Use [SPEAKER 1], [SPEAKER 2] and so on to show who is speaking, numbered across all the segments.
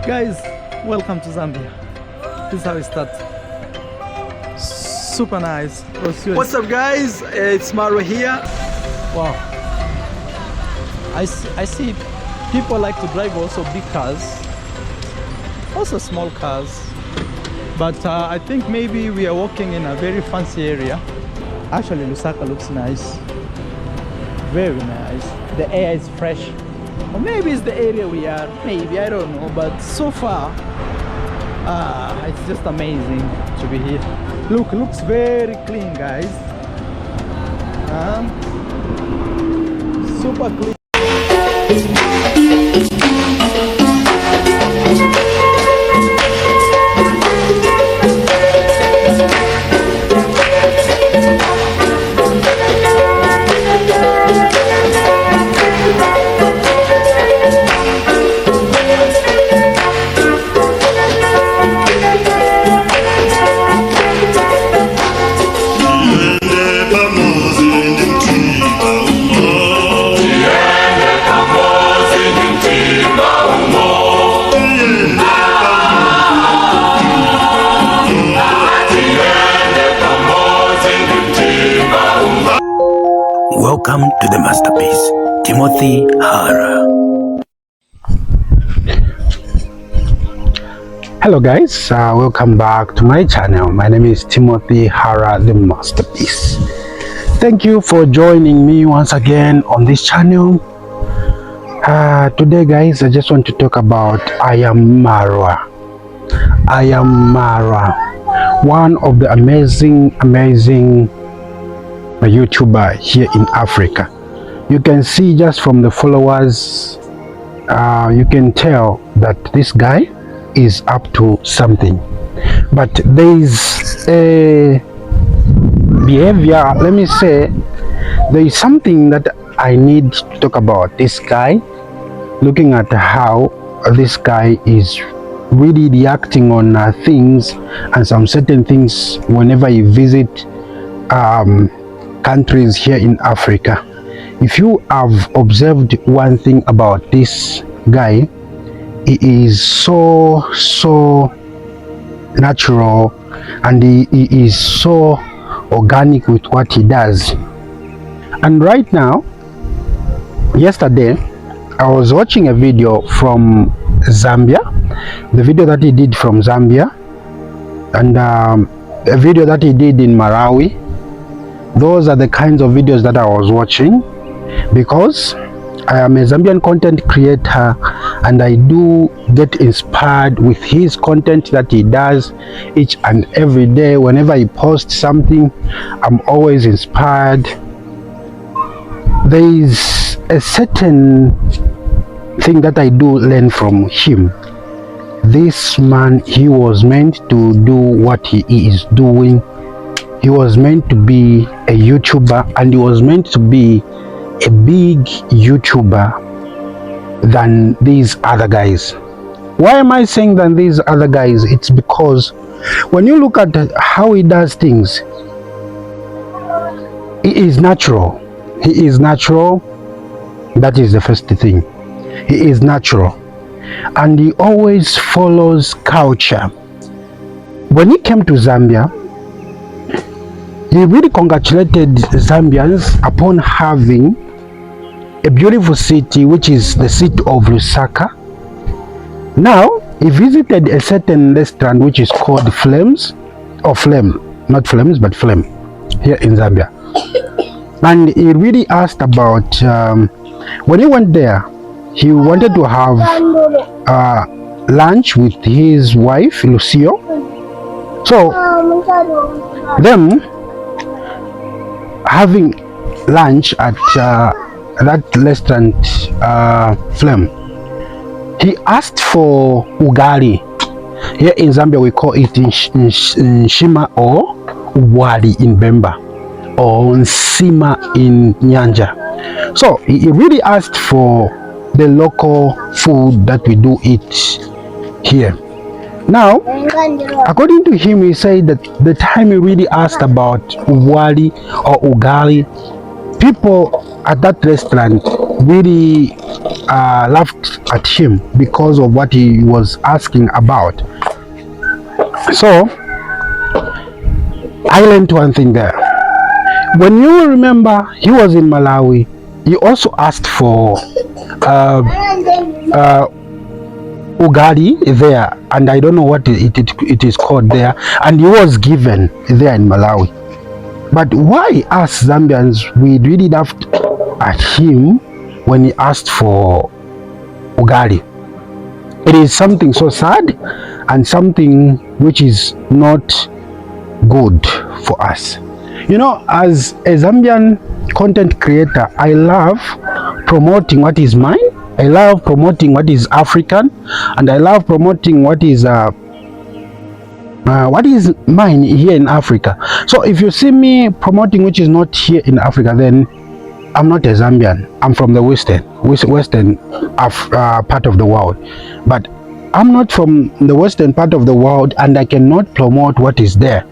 [SPEAKER 1] Guys, welcome to Zambia. This is how it starts. Super nice. What's up, guys? It's Maro here. Wow. I see people like to drive also big cars, also small cars. But I think maybe we are walking in a very fancy area. Actually, Lusaka looks nice. Very nice. The air is fresh. Or maybe it's the area we are. Maybe, I don't know. But so far, it's just amazing to be here. Look, it looks very clean, guys. Super clean.
[SPEAKER 2] Welcome to the masterpiece, Timothy Hara. Hello guys, welcome back to my channel. My name is Timothy Hara, the masterpiece. Thank you for joining me once again on this channel. Today guys, I just want to talk about I Am Marwa. I Am Marwa, one of the amazing YouTuber here in Africa. You can see just from the followers, you can tell that this guy is up to something. But there is a behavior, let me say, there is something that I need to talk about this guy, looking at how this guy is really reacting on things and some certain things whenever you visit countries here in Africa. If you have observed one thing about this guy, he is so natural and he is so organic with what he does. And right now, yesterday I was watching a video from Zambia, the video that he did from Zambia, and a video that he did in Malawi. Those are the kinds of videos that I was watching because I am a Zambian content creator and I do get inspired with his content that he does each and every day. Whenever he posts something, I'm always inspired. There is a certain thing that I do learn from him. This man, he was meant to do what he is doing. He was meant to be a YouTuber and he was meant to be a big YouTuber than these other guys. Why am I saying than these other guys? It's because when you look at how he does things, he is natural. He is natural. That is the first thing. He is natural. And he always follows culture. When he came to Zambia, he really congratulated Zambians upon having a beautiful city, which is the city of Lusaka. Now, he visited a certain restaurant which is called Flames, or Flame, not Flames, but Flame, here in Zambia. And he really asked about, when he went there, he wanted to have lunch with his wife, Lucio. So, them having lunch at that restaurant Flame, he asked for ugali. Here in Zambia we call it nshima or wali in Bemba, or nsima in Nyanja. So he really asked for the local food that we do eat here. Now, according to him, he said that the time he really asked about wali or ugali, people at that restaurant really laughed at him because of what he was asking about. So I learned one thing there. When you remember, he was in Malawi. He also asked for ugali there, and I don't know what it is called there, and he was given there in Malawi. But why us Zambians, we really laughed at him when he asked for ugali? It is something so sad and something which is not good for us. You know, as a Zambian content creator, I love promoting what is mine. I love promoting what is African, and I love promoting what is mine here in Africa. So if you see me promoting which is not here in Africa, then I'm not a Zambian. I'm from the western part of the world. But I'm not from the western part of the world, and I cannot promote what is there,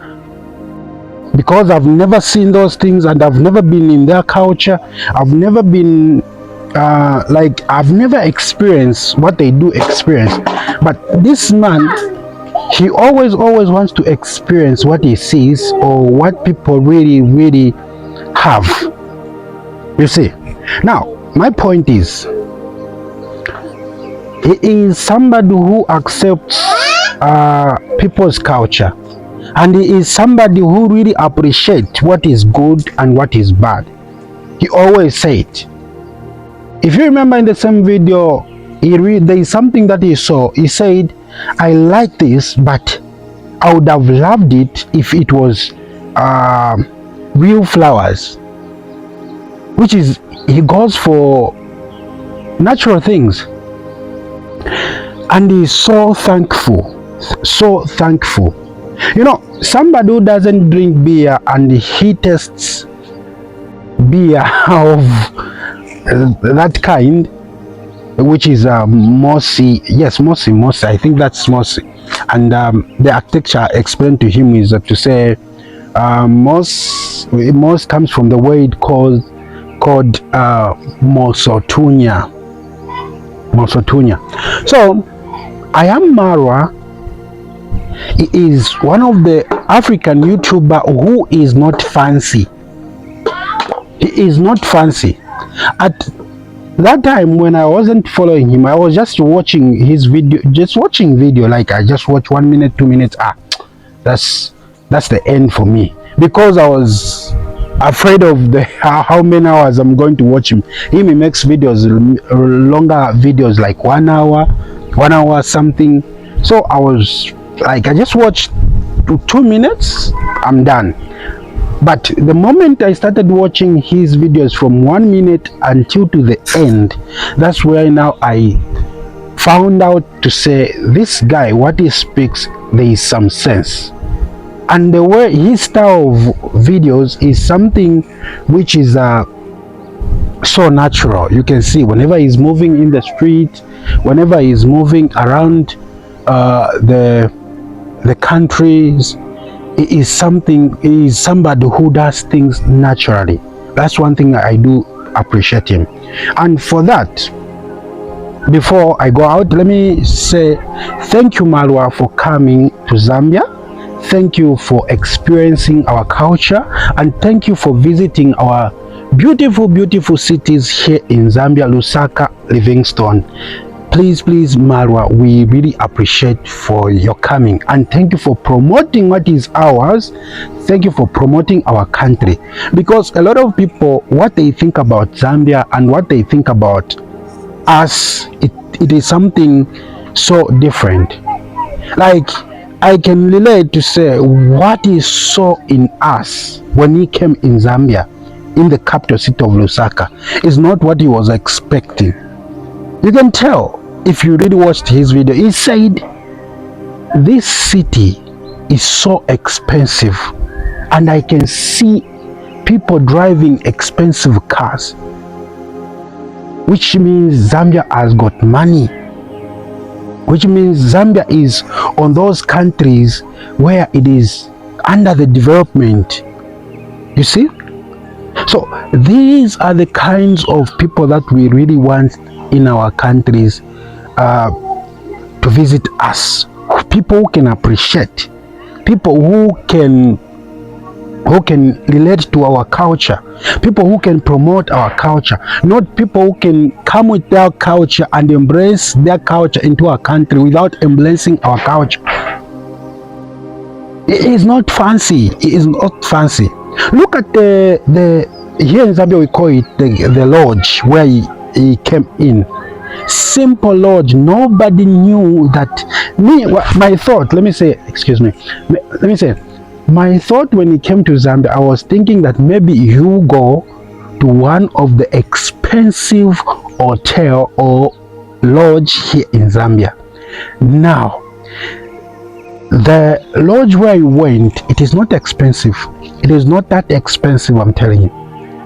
[SPEAKER 2] because I've never seen those things, and I've never been in their culture. I've never been I've never experienced what they do experience. But this man, he always wants to experience what he sees or what people really have. You see, now my point is, he is somebody who accepts people's culture, and he is somebody who really appreciates what is good and what is bad. He always said, if you remember in the same video, there is something that he saw. He said, I like this, but I would have loved it if it was real flowers. Which is, he goes for natural things. And he's so thankful. So thankful. You know, somebody who doesn't drink beer and he tastes beer of that kind, which is mossy. Yes, mossy. I think that's mossy. And the architecture explained to him is to say moss comes from the word called Mosotunya. So I am Marwa. He is one of the African YouTuber who is not fancy. He is not fancy. At that time when I wasn't following him, I was just watching his video, like I just watch 1 minute, 2 minutes. That's the end for me, because I was afraid of how many hours I'm going to watch him. He makes videos, longer videos, like 1 hour something. So I was like, I just watched 2 minutes, I'm done. But the moment I started watching his videos from 1 minute until to the end, that's where now I found out to say, this guy, what he speaks, there is some sense. And the way his style of videos is something which is so natural. You can see whenever he's moving in the street, whenever he's moving around the countries, he is somebody who does things naturally. That's one thing I do appreciate him. And for that, before I go out, let me say thank you, Marwa, for coming to Zambia. Thank you for experiencing our culture, and thank you for visiting our beautiful cities here in Zambia, Lusaka, Livingstone. Please, Marwa, we really appreciate for your coming, and thank you for promoting what is ours. Thank you for promoting our country, because a lot of people, what they think about Zambia and what they think about us, it is something so different. Like, I can relate to say what he saw in us when he came in Zambia, in the capital city of Lusaka, is not what he was expecting. You can tell if you really watched his video. He said this city is so expensive, and I can see people driving expensive cars, which means Zambia has got money, which means Zambia is on those countries where it is under the development. You see? So these are the kinds of people that we really want in our countries to visit us. People who can appreciate, people who can relate to our culture, people who can promote our culture, not people who can come with their culture and embrace their culture into our country without embracing our culture. It is not fancy. It is not fancy. Look at the here in Zambia we call it the lodge where he came in. Simple lodge. Nobody knew that. My thought, let me say my thought when he came to Zambia, I was thinking that maybe you go to one of the expensive hotel or lodge here in Zambia. Now, the lodge where you went, it is not expensive. It is not that expensive, I'm telling you.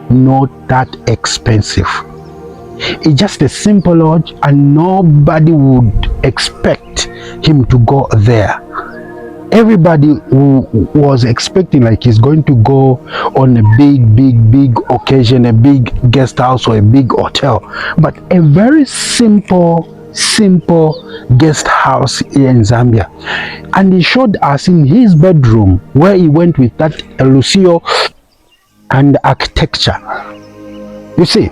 [SPEAKER 2] Not that expensive. It's just a simple lodge, and nobody would expect him to go there. Everybody who was expecting like he's going to go on a big occasion, a big guest house or a big hotel, but a very simple guest house here in Zambia. And he showed us in his bedroom where he went with that Lucio and architecture. You see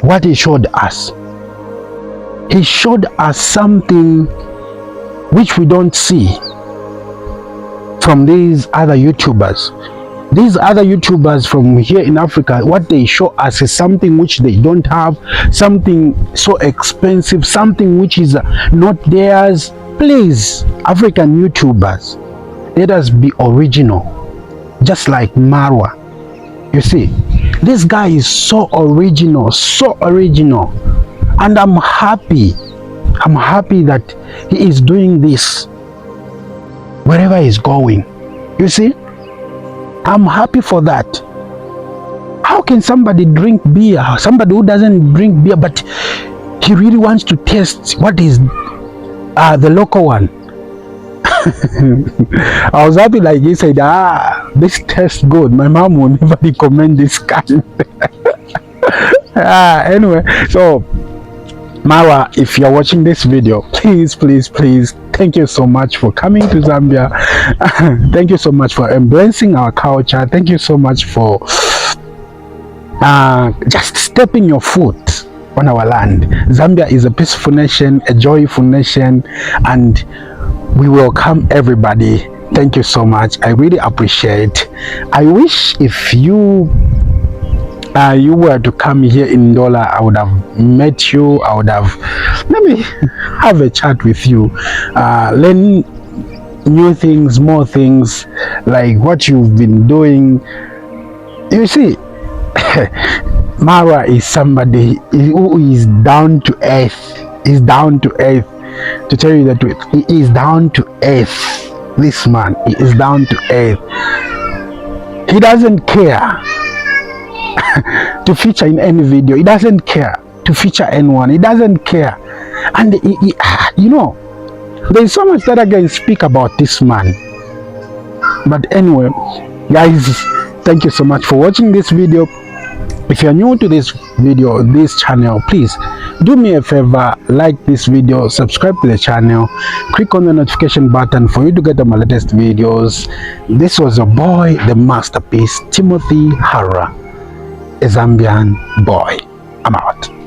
[SPEAKER 2] what he showed us? He showed us something which we don't see from these other YouTubers. These other YouTubers from here in Africa, what they show us is something which they don't have, something so expensive, something which is not theirs. Please, African YouTubers, let us be original, just like Marwa. You see, this guy is so original, and I'm happy that he is doing this wherever he's going. You see, I'm happy for that. How can somebody drink beer, somebody who doesn't drink beer, but he really wants to taste what is the local one? I was happy, like he said, this tastes good. My mom will never recommend this kind. Anyway, so Marwa, if you're watching this video, please, thank you so much for coming to Zambia. Thank you so much for embracing our culture. Thank you so much for just stepping your foot on our land. Zambia is a peaceful nation, a joyful nation, and we welcome everybody. Thank you so much. I really appreciate. I wish if you were to come here in Ndola, I would have met you. I would have maybe have a chat with you, learn new things, more things, like what you've been doing. You see, Marwa is somebody who is down to earth. He's down to earth. To tell you the truth, he is down to earth. This man, he is down to earth. He doesn't care to feature in any video. He doesn't care to feature anyone. He doesn't care. And you know, there's so much that I can speak about this man. But anyway, guys, thank you so much for watching this video. If you're new to this video, this channel, please do me a favor, like this video, subscribe to the channel, click on the notification button for you to get my latest videos. This was a boy, the masterpiece, Timothy Hara, a Zambian boy. I'm out.